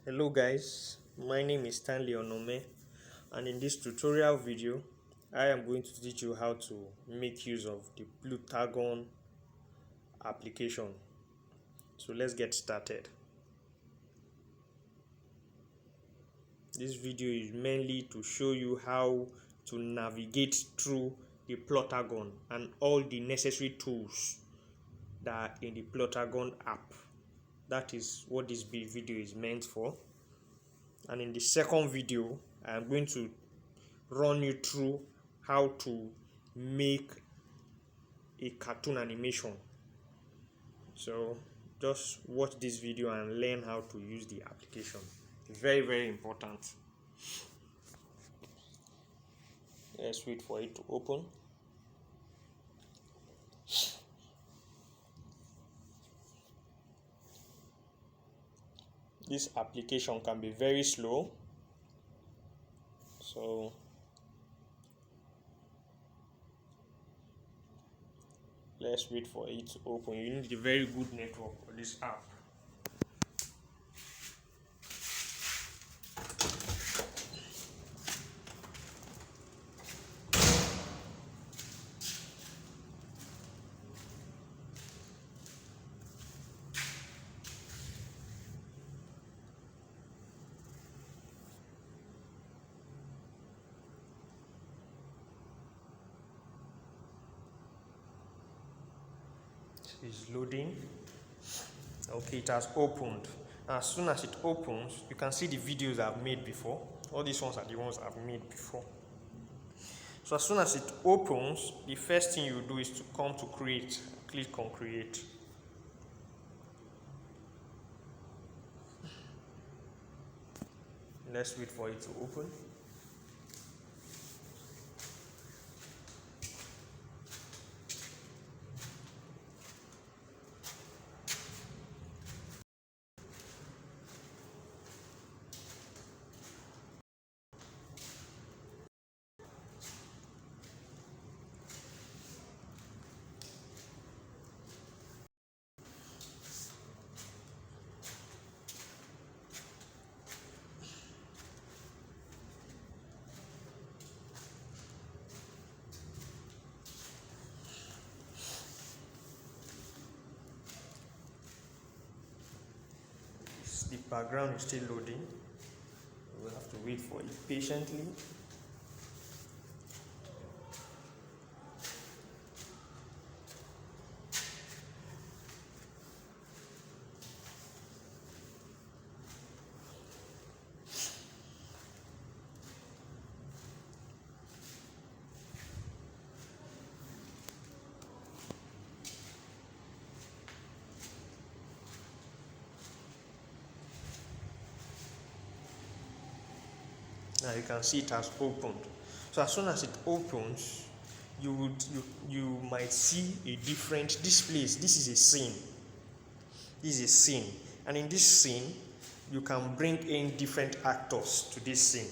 Hello guys, my name is Stanley Onome, and in this tutorial video I am going to teach you how to make use of the Plotagon application. So let's get started. This video is mainly to show you how to navigate through the Plotagon and all the necessary tools that are in the Plotagon app. That is what this video is meant for. And in the second video I am going to run you through how to make a cartoon animation. So just watch this video and learn how to use the application. It's very important. Let's wait for it to open. This application can be very slow, so let's wait for it to open. You need a very good network for this app. Is loading. Okay, it has opened. As soon as it opens, you can see the videos I've made before. All these ones are the ones I've made before. So as soon as it opens, the first thing you do is to come to create. Click on create. Let's wait for it to open. The background is still loading. We'll have to wait for it patiently. Now you can see it has opened. So as soon as it opens, you might see a different displays. This is a scene. This is a scene, and in this scene, you can bring in different actors to this scene.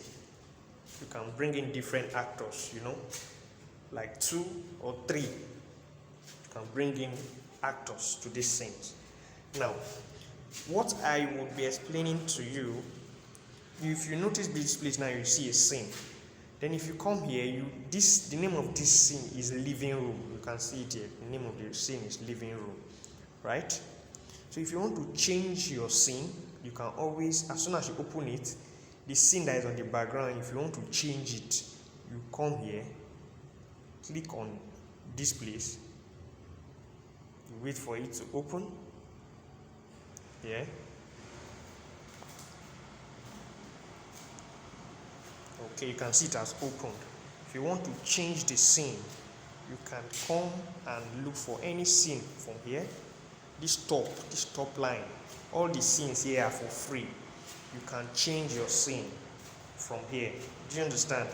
You can bring in different actors, like 2 or 3. You can bring in actors to this scene. Now, what I will be explaining to you, if you notice this place now, you see a scene. Then if you come here, the name of this scene is living room. You can see it here. The name of the scene is living room, right? So if you want to change your scene, you can always, as soon as you open it, the scene that is on the background, if you want to change it, you come here, click on this place, you wait for it to open. Yeah. Okay, you can see it has opened. If you want to change the scene, you can come and look for any scene from here. This top line, all the scenes here are for free. You can change your scene from here. Do you understand?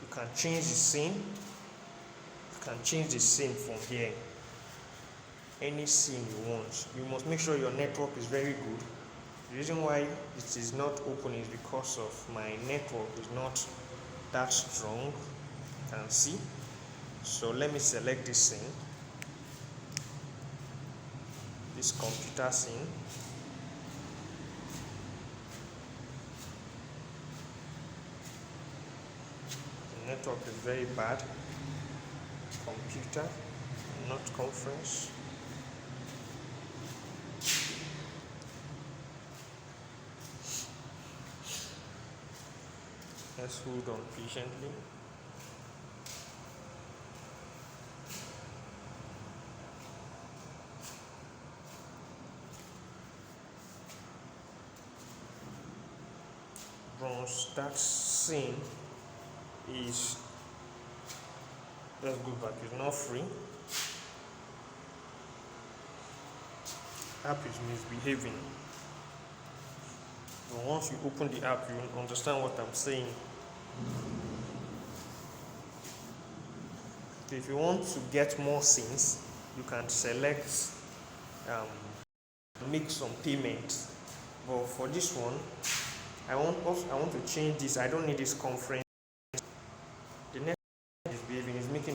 You can change the scene. You can change the scene from here. Any scene you want. You must make sure your network is very good. The reason why it is not open is because of my network is not that strong. You can see. So let me select this scene. This computer scene. network is very bad. Computer, not conference. Let's hold on patiently. Once that scene is, let's go back, it's not free. App is misbehaving. But once you open the app, you will understand what I'm saying. If you want to get more scenes, you can select make some payments. But for this one, I want to change this. I don't need this conference. The next is behaving is making.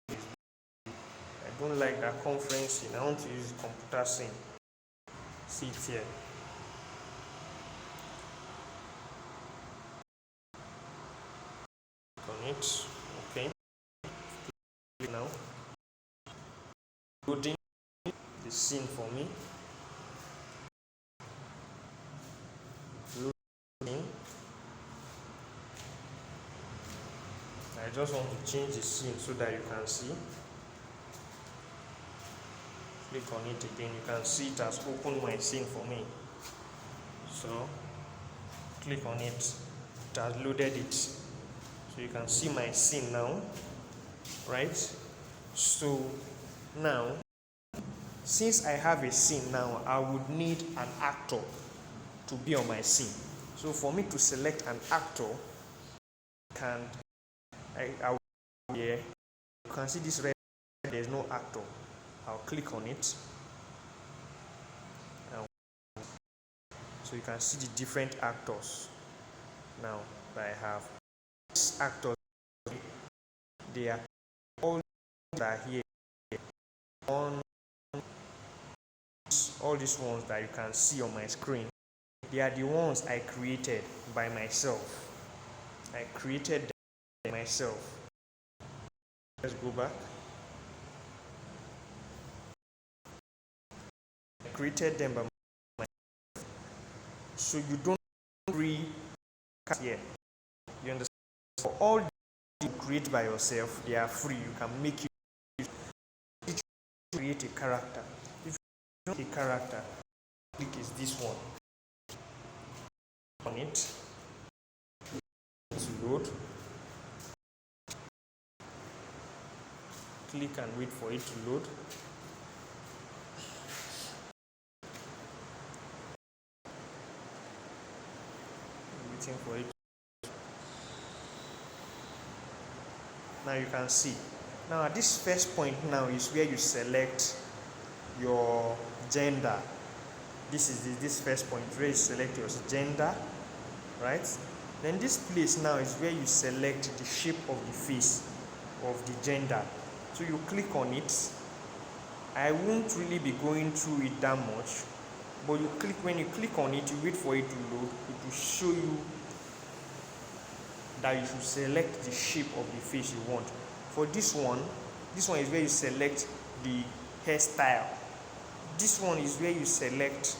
I don't like that conferencing. I want to use computer scene. See it here. On it. Okay. Now loading the scene for me. Loading. I just want to change the scene so that you can see. Click on it again. You can see it has opened my scene for me. So click on it. It has loaded it. So you can see my scene now. Right? So now, since I have a scene now, I would need an actor to be on my scene. So for me to select an actor, I will here. You can see this red, there is no actor. I'll click on it. So you can see the different actors now that I have. These actors, they are all that are here. All these ones that you can see on my screen, they are the ones I created by myself. I created them myself. Let's go back. I created them by myself. So you don't really here. You understand? For all you create by yourself, they are free. You can make it. Create a character. If you create a character, click is this one. On it. To load. Click and wait for it to load. Waiting for it. Now you can see. Now at this first point now is where you select your gender. This is this first point where you select your gender, right? Then this place now is where you select the shape of the face of the gender. So you click on it. I won't really be going through it that much, but when you click on it, you wait for it to load. It will show you that you should select the shape of the face you want. For this one is where you select the hairstyle. This one is where you select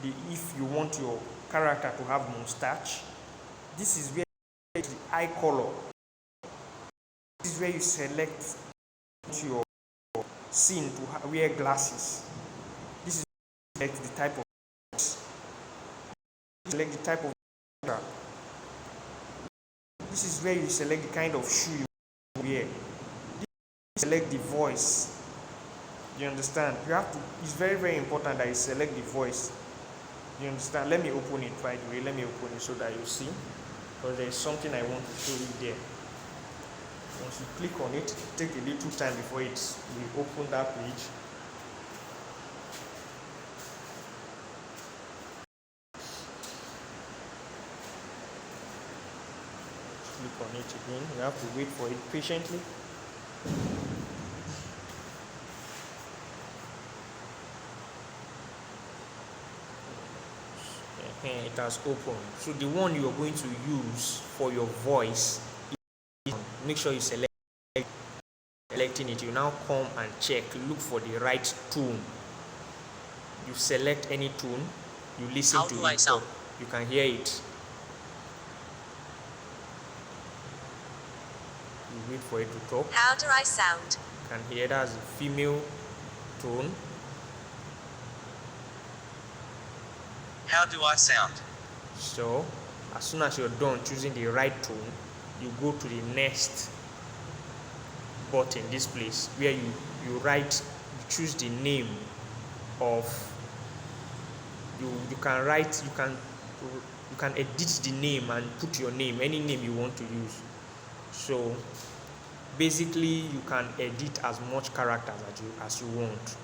if you want your character to have mustache. This is where the eye color. This is where you select your scene to wear glasses. This is where you select the type of select the type of character. This is where you select the kind of shoe you wear. This is select the voice. You understand? You have to. It's very, very important that you select the voice. You understand? Let me open it, by the way. Let me open it so that you see. Because there is something I want to show you there. Once you click on it, take a little time before it will open that page. Click on it again. You have to wait for it patiently. It has opened. So the one you are going to use for your voice is make sure you selecting it. You now come and check, look for the right tone. You select any tone, you listen to it. So you can hear it. You wait for it to talk. How do I sound? You can hear that as a female tone. How do I sound? So as soon as you're done choosing the right tone, you go to the next button, this place where you choose the name of you can edit the name and put your name, any name you want to use. So basically you can edit as much characters as you want.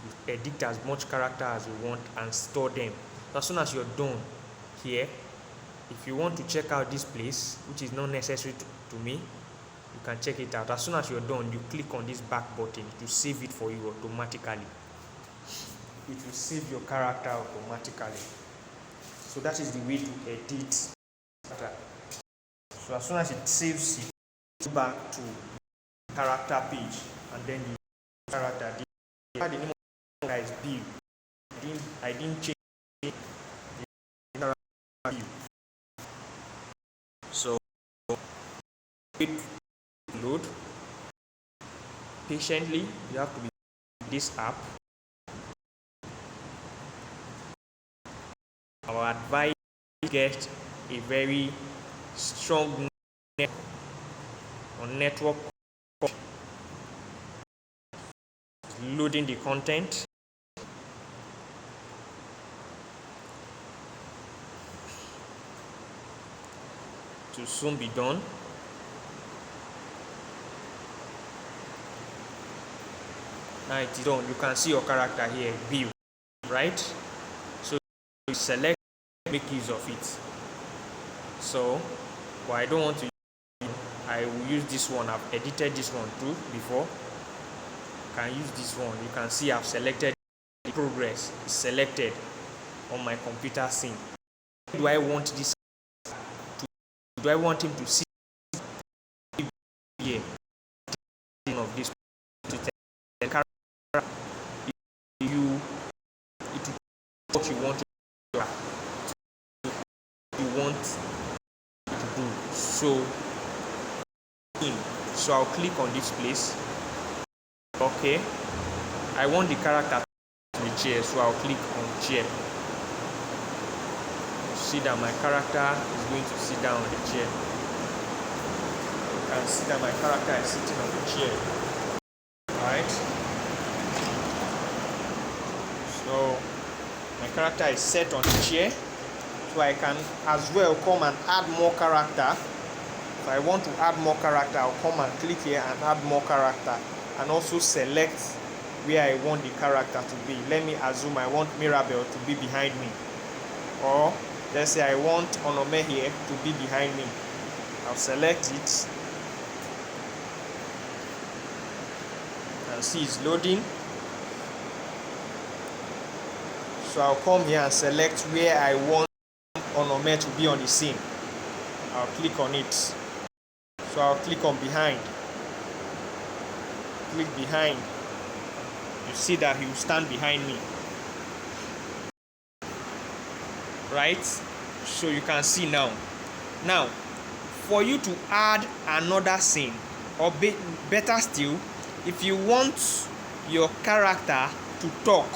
You edit as much character as you want and store them. So as soon as you're done here, if you want to check out this place, which is not necessary to me, you can check it out. As soon as you're done, you click on this back button to save it for you automatically. It will save your character automatically. So that is the way to edit. So as soon as it saves it, go back to character page, and then you character. The name of the character is Bill. I didn't change the character Bill. So wait to load. Patiently, you have to be this app. Our advice get a very strong network loading the content. To soon be done. Now it is done. You can see your character here, view, right? So you select, make use of it. So, but I don't want to. I will use this one. I've edited this one too before. Can use this one. You can see I've selected the progress. It's selected on my computer scene. Do I want this? Do I want him to see here of this the character you it what you want to do. So I'll click on this place. Okay, I want the character to the chair, so I'll click on chair. See that my character is going to sit down on the chair. You can see that my character is sitting on the chair. Alright. So my character is set on the chair. So I can as well come and add more character. If I want to add more character, I'll come and click here and add more character, and also select where I want the character to be. Let me assume I want Mirabel to be behind me, or let's say I want Onome here to be behind me. I'll select it and see it's loading. So I'll come here and select where I want Onome to be on the scene. I'll click on it. So I'll click on behind. Click behind. You see that he will stand behind me. Right? So you can see now. Now, for you to add another scene, or better still, if you want your character to talk,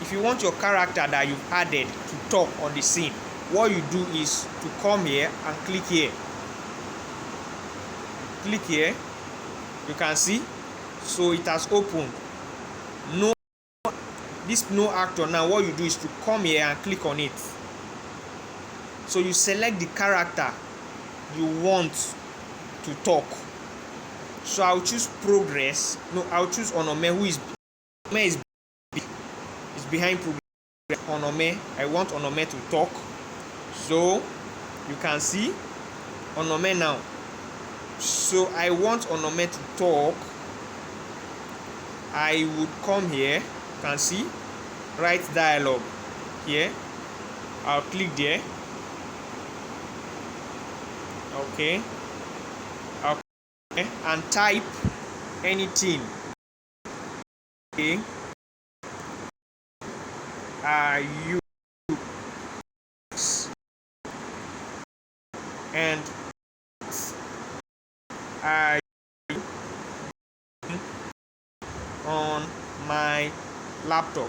if you want your character that you've added to talk on the scene, what you do is to come here and click here. Click here. You can see. So it has opened. This no actor. Now what you do is to come here and click on it. So you select the character you want to talk. So I'll choose progress. No, I'll choose Onome, who is behind progress. Onome. I want Onome to talk. So you can see Onome now. So I want Onome to talk. I would come here. You can see, write dialogue here. I'll click there. Okay. Okay. And type anything. Okay. Are you and are you on my laptop?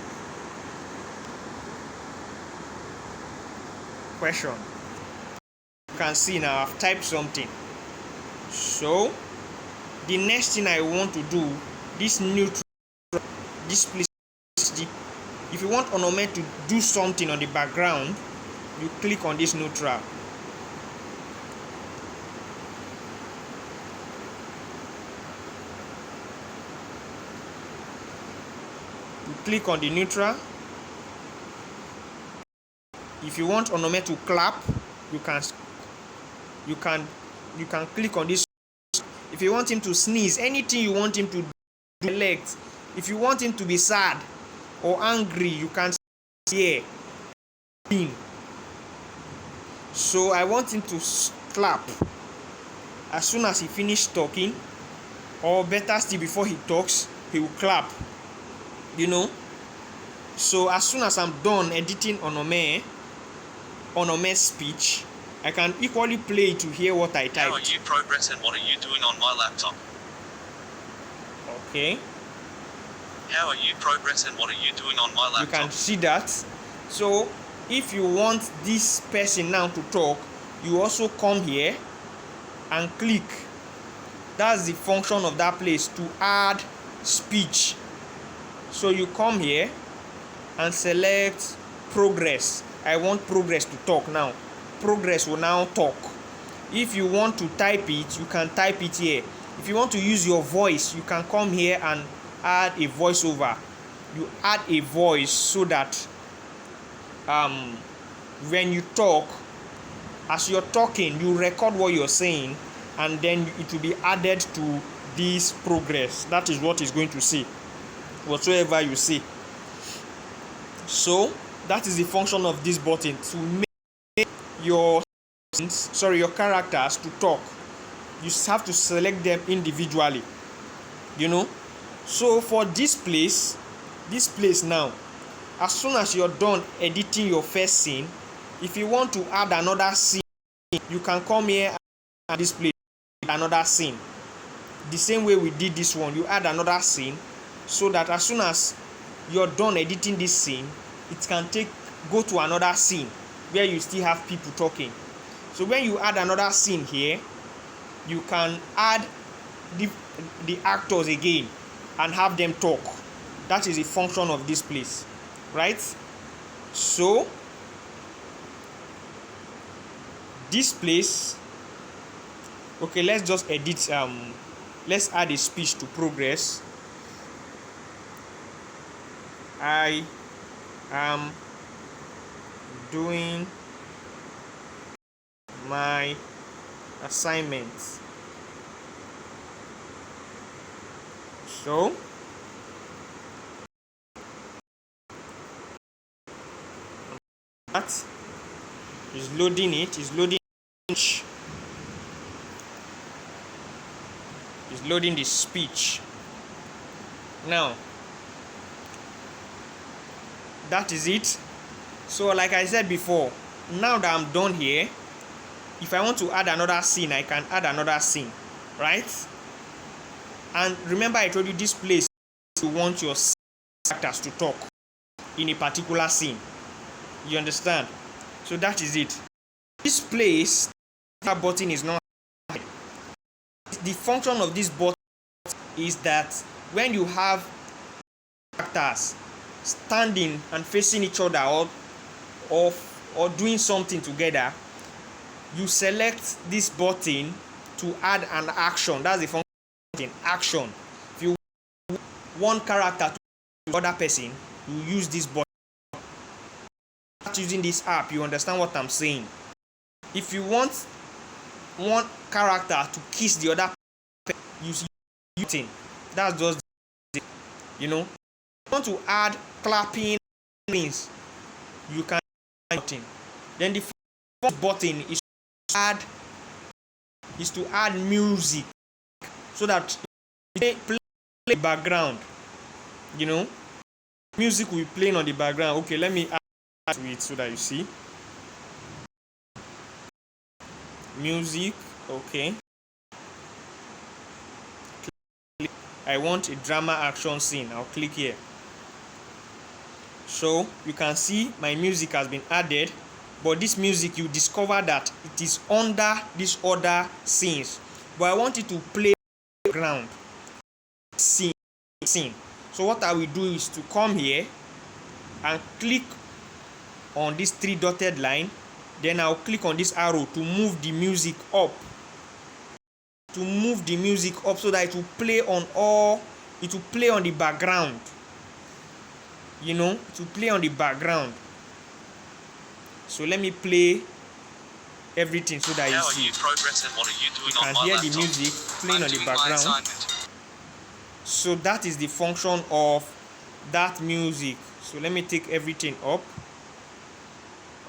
Question. You can see now I've typed something. So the next thing I want to do, this neutral, this place, if you want Onome to do something on the background, you click on this neutral. You click on the neutral. If you want Onome to clap, you can click on this. If you want him to sneeze, anything you want him to select. If you want him to be sad or angry, you can see here. So I want him to clap as soon as he finished talking, or better still, before he talks, he will clap. You know. So as soon as I'm done editing Onome's speech, I can equally play to hear what I typed. How are you progress and what are you doing on my laptop? Okay. How are you progress and what are you doing on my laptop? You can see that. So if you want this person now to talk, you also come here and click. That's the function of that place, to add speech. So you come here and select progress. I want progress to talk now. Progress will now talk. If you want to type it, you can type it here. If you want to use your voice, you can come here and add a voiceover. You add a voice so that when you talk, as you're talking, you record what you're saying, and then it will be added to this progress. That is what is going to say whatsoever you say. So that is the function of this button, to make your characters to talk. You have to select them individually, you know. So for this place now, as soon as you're done editing your first scene, if you want to add another scene, you can come here and this place another scene. The same way we did this one, you add another scene, so that as soon as you're done editing this scene, it can go to another scene where you still have people talking. So when you add another scene here, you can add the actors again and have them talk. That is a function of this place, right? So this place, okay, let's just edit. Let's add a speech to progress. I am doing my assignment. So that is loading it. Is loading the speech. Now that is it. So like I said before, now that I'm done here, if I want to add another scene, I can add another scene, right? And remember, I told you this place, you want your characters to talk in a particular scene. You understand? So that is it. This place, that button is not. The function of this button is that when you have characters standing and facing each other, or doing something together, you select this button to add an action. That's the function of action. If you want one character to the other person, you use this button. Using this app, you understand what I'm saying. If you want one character to kiss the other person, use button. That's just it, you know. If you want to add clapping things, you can button. Then the first button is to add is to add music so that play the background. You know, music will be playing on the background. Okay, let me add to it so that you see. Music, okay. I want a drama action scene. I'll click here. So you can see my music has been added, but this music, you discover that it is under these other scenes, but I want it to play background scene. So what I will do is to come here and click on this 3 dotted line, then I'll click on this arrow to move the music up, so that it will play on the background. You know, to play on the background. So let me play everything so that you see. You progress and what are you doing You can hear the music playing on the background. So that is the function of that music. So let me take everything up.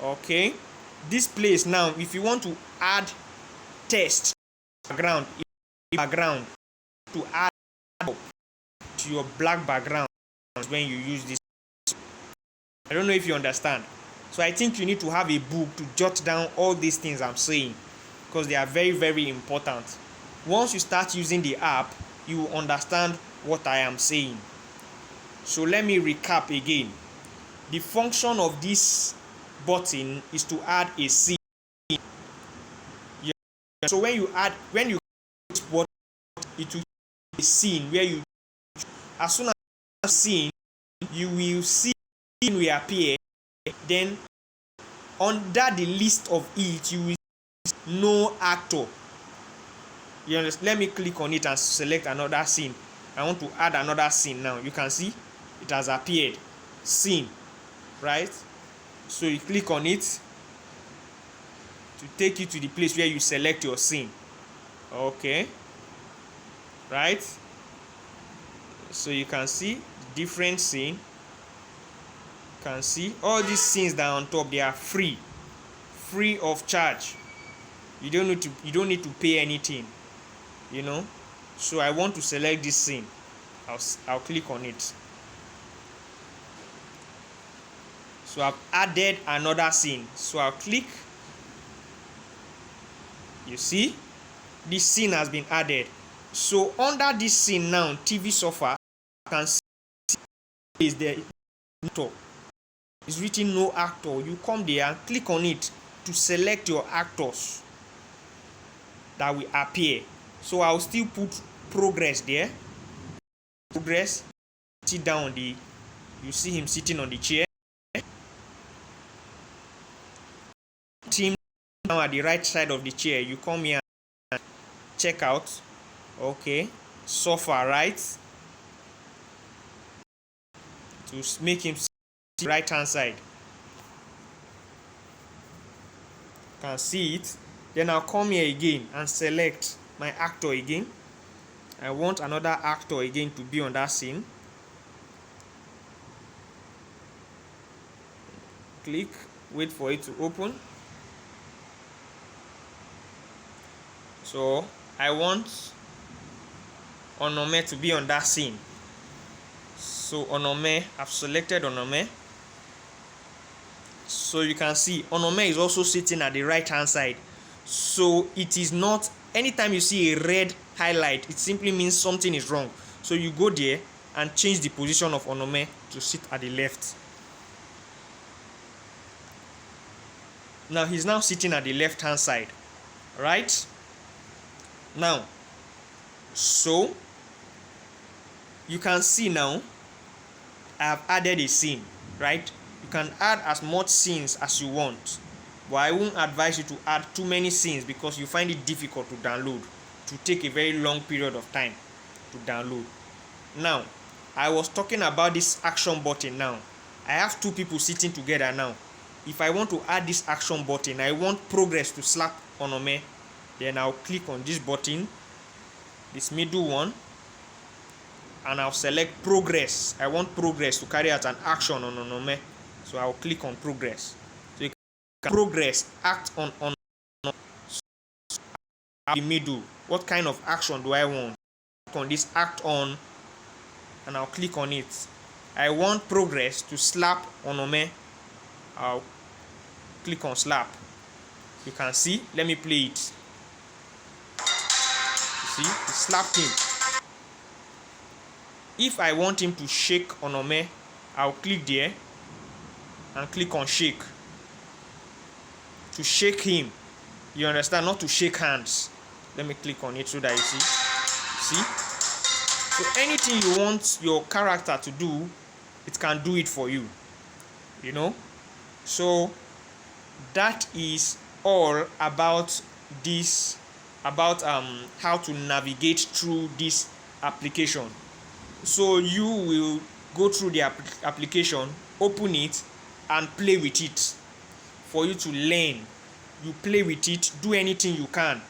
Okay, this place now, if you want to add text background to add up to your black background when you use this. I don't know if you understand. So I think you need to have a book to jot down all these things I'm saying, because they are very, very important. Once you start using the app, you will understand what I am saying. So let me recap again. The function of this button is to add a scene. So when you click this button, it will be a scene where you, as soon as you scene, you will see scene will appear. Then under the list of it, you will see no actor. You understand? Let me click on it and select another scene. I want to add another scene now. You can see it has appeared. Scene, right? So you click on it to take you to the place where you select your scene. Okay, right? So you can see different scene. You can see all these scenes that are on top, they are free of charge. You don't need to pay anything, you know. So I want to select this scene. I'll click on it. So I've added another scene. So I'll click. You see, this scene has been added. So under this scene now, TV software, you can see is there actor. It's written no actor. You come there and click on it to select your actors that will appear. So I'll still put progress there. Progress, sit down on the, you see him sitting on the chair. Team now at the right side of the chair. You come here and check out. Okay, sofa right to make him sit right hand side. You can see it. Then I'll come here again and select my actor again. I want another actor again to be on that scene. Click, wait for it to open. So I want Onome to be on that scene. So Onome, I've selected Onome. So you can see Onome is also sitting at the right hand side. So it is not, anytime you see a red highlight, it simply means something is wrong. So you go there and change the position of Onome to sit at the left. Now he's now sitting at the left hand side, right? Now, so you can see now I have added a scene, right? You can add as much scenes as you want, but I won't advise you to add too many scenes because you find it difficult to download, to take a very long period of time to download. Now, I was talking about this action button now. I have two people sitting together now. If I want to add this action button, I want progress to slap Onome, then I'll click on this button, this middle one, and I'll select progress. I want progress to carry out an action on Onome, so I'll click on progress. So you can progress, act on the middle. What kind of action do I want? Click on this act on, and I'll click on it. I want progress to slap Onome. I'll click on slap. You can see. Let me play it. You see, it slapped him. If I want him to shake Onome, I'll click there and click on shake. To shake him. You understand? Not to shake hands. Let me click on it so that you see. See? So anything you want your character to do, it can do it for you. You know? So that is all about this, about how to navigate through this application. So you will go through the application, open it, and play with it for you to learn. You play with it, do anything you can.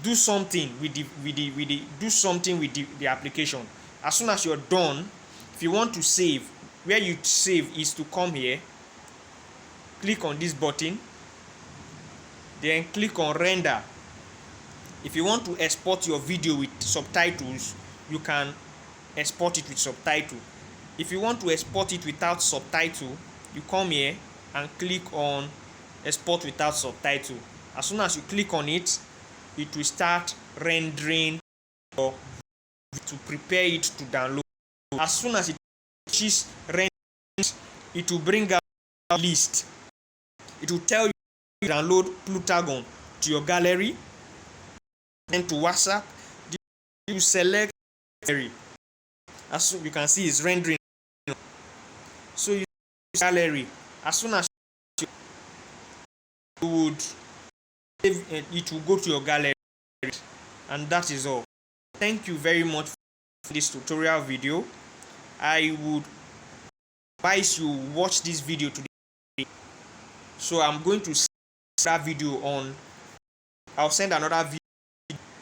Do something with the application. As soon as you're done, if you want to save, where you save is to come here, click on this button, then click on render. If you want to export your video with subtitles, you can export it with subtitle. If you want to export it without subtitle, you come here and click on export without subtitle. As soon as you click on it, it will start rendering or to prepare it to download. As soon as it finishes rendering, it will bring up a list. It will tell you to download Plotagon to your gallery and to WhatsApp. You select gallery. As soon you can see it's rendering. So you gallery. As soon as you would save it, will go to your gallery, and that is all. Thank you very much for this tutorial video. I would advise you watch this video today. So I'm going to send that video on. I'll send another video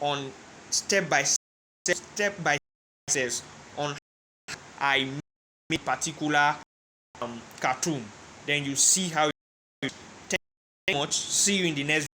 on step by step on how I make particular cartoon. Then you see how. Thank you very much. See you in the next video.